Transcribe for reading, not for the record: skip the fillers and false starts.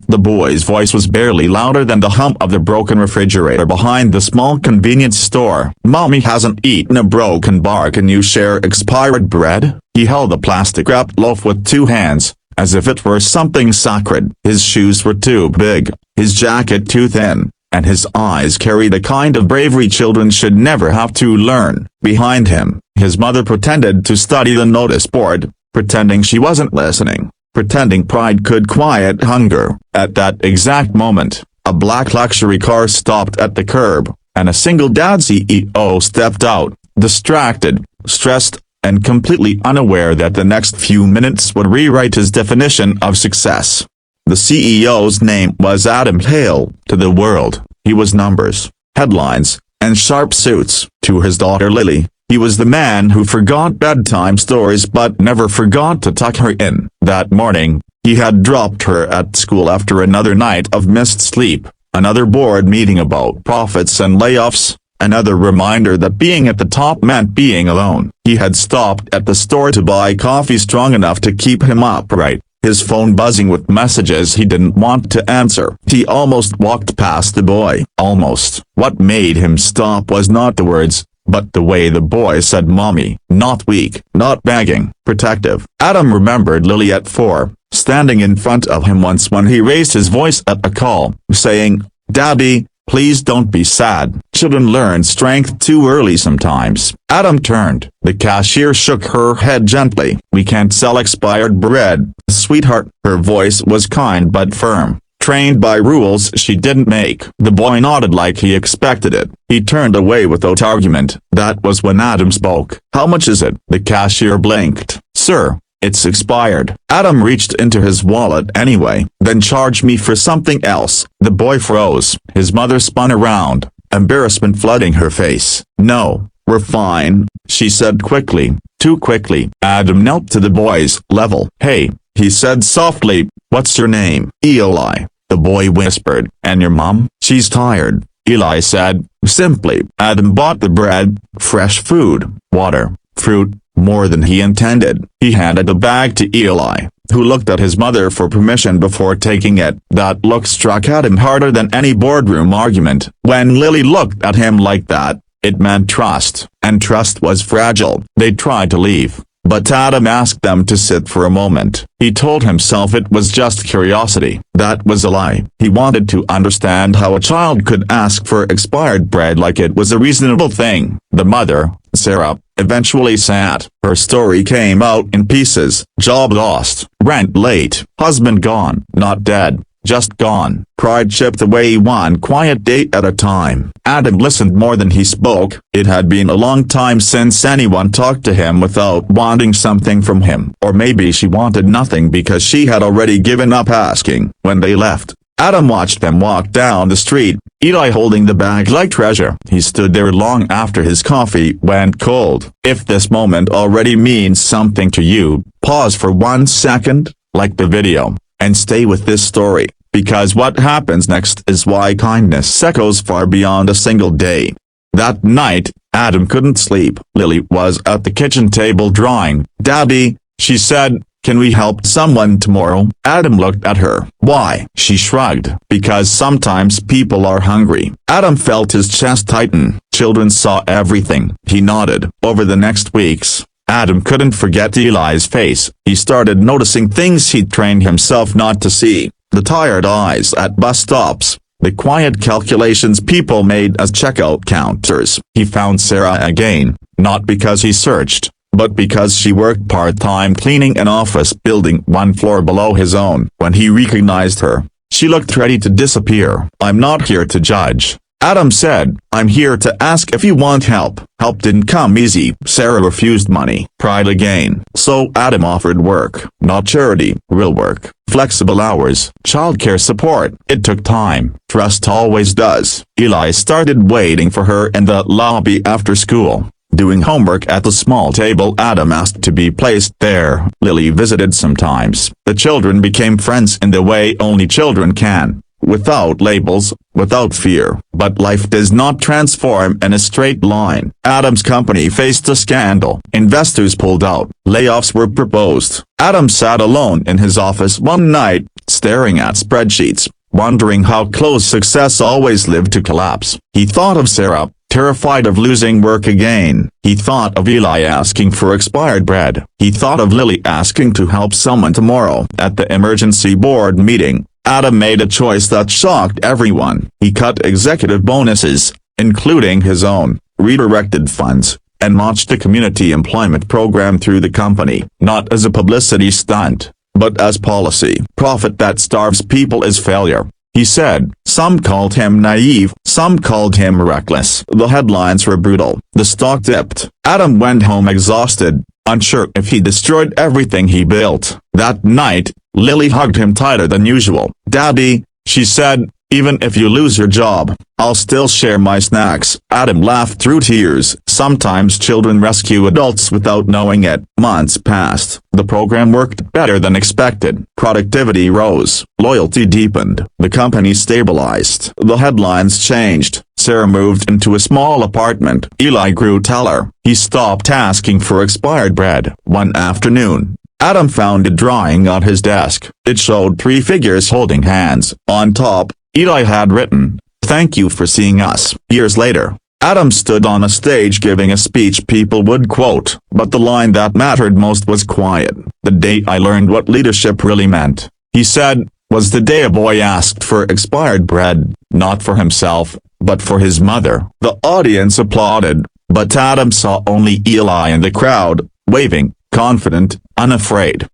The boy's voice was barely louder than the hum of the broken refrigerator behind the small convenience store. "Mommy hasn't eaten a broken bar. Can you share expired bread?" He held a plastic-wrapped loaf with two hands, as if it were something sacred. His shoes were too big, his jacket too thin, and his eyes carried a kind of bravery children should never have to learn. Behind him, his mother pretended to study the notice board, pretending she wasn't listening, pretending pride could quiet hunger. At that exact moment, a black luxury car stopped at the curb, and a single dad CEO stepped out, distracted, stressed, and completely unaware that the next few minutes would rewrite his definition of success. The CEO's name was Adam Hale. To the world, he was numbers, headlines, and sharp suits. To his daughter Lily, he was the man who forgot bedtime stories but never forgot to tuck her in. That morning, he had dropped her at school after another night of missed sleep, another board meeting about profits and layoffs, another reminder that being at the top meant being alone. He had stopped at the store to buy coffee strong enough to keep him upright, his phone buzzing with messages he didn't want to answer. He almost walked past the boy. Almost. What made him stop was not the words, but the way the boy said mommy. Not weak, not begging, protective. Adam remembered Lily at 4, standing in front of him once when he raised his voice at a call, saying, "Daddy, please don't be sad." Children learn strength too early sometimes. Adam turned. The cashier shook her head gently. "We can't sell expired bread, sweetheart." Her voice was kind but firm, trained by rules she didn't make. The boy nodded like he expected it. He turned away without argument. That was when Adam spoke. "How much is it?" The cashier blinked. "Sir, it's expired." Adam reached into his wallet anyway. "Then charge me for something else." The boy froze. His mother spun around, embarrassment flooding her face. "No, we're fine," she said quickly, too quickly. Adam knelt to the boy's level. "Hey," he said softly, "what's your name?" "Eli," the boy whispered. "And your mom?" "She's tired," Eli said, simply. Adam bought the bread, fresh food, water, fruit, more than he intended. He handed the bag to Eli, who looked at his mother for permission before taking it. That look struck Adam harder than any boardroom argument. When Lily looked at him like that, it meant trust, and trust was fragile. They tried to leave, but Adam asked them to sit for a moment. He told himself it was just curiosity. That was a lie. He wanted to understand how a child could ask for expired bread like it was a reasonable thing. The mother, Sarah, eventually sat. Her story came out in pieces. Job lost, rent late, husband gone, not dead, just gone. Pride chipped away one quiet date at a time. Adam listened more than he spoke. It had been a long time since anyone talked to him without wanting something from him. Or maybe she wanted nothing because she had already given up asking. When they left, Adam watched them walk down the street, Eli holding the bag like treasure. He stood there long after his coffee went cold. If this moment already means something to you, pause for 1 second, like the video, and stay with this story, because what happens next is why kindness echoes far beyond a single day. That night, Adam couldn't sleep. Lily was at the kitchen table drawing. "Daddy," she said, "can we help someone tomorrow?" Adam looked at her. "Why?" She shrugged. "Because sometimes people are hungry." Adam felt his chest tighten. Children saw everything. He nodded. Over the next weeks, Adam couldn't forget Eli's face. He started noticing things he'd trained himself not to see. The tired eyes at bus stops, the quiet calculations people made as checkout counters. He found Sarah again, not because he searched, but because she worked part-time cleaning an office building 1 floor below his own. When he recognized her, she looked ready to disappear. "I'm not here to judge," Adam said. "I'm here to ask if you want help." Help didn't come easy. Sarah refused money. Pride again. So Adam offered work. Not charity, real work. Flexible hours, childcare support. It took time. Trust always does. Eli started waiting for her in the lobby after school, doing homework at the small table Adam asked to be placed there. Lily visited sometimes. The children became friends in the way only children can. Without labels, without fear. But life does not transform in a straight line. Adam's company faced a scandal. Investors pulled out. Layoffs were proposed. Adam sat alone in his office one night, staring at spreadsheets, wondering how close success always lived to collapse. He thought of Sarah, terrified of losing work again. He thought of Eli asking for expired bread. He thought of Lily asking to help someone tomorrow. At the emergency board meeting, Adam made a choice that shocked everyone. He cut executive bonuses, including his own, redirected funds, and launched a community employment program through the company, not as a publicity stunt, but as policy. Profit that starves people is failure, he said. Some called him naive, some called him reckless. The headlines were brutal. The stock dipped. Adam went home exhausted, unsure if he destroyed everything he built. That night, Lily hugged him tighter than usual. "Daddy," she said, "even if you lose your job, I'll still share my snacks." Adam laughed through tears. Sometimes children rescue adults without knowing it. Months passed. The program worked better than expected. Productivity rose. Loyalty deepened. The company stabilized. The headlines changed. Sarah moved into a small apartment. Eli grew taller. He stopped asking for expired bread. One afternoon, Adam found a drawing on his desk. It showed three figures holding hands. On top, Eli had written, "Thank you for seeing us." Years later, Adam stood on a stage giving a speech people would quote, but the line that mattered most was quiet. "The day I learned what leadership really meant," he said, "was the day a boy asked for expired bread, not for himself, but for his mother." The audience applauded, but Adam saw only Eli in the crowd, waving, confident, unafraid.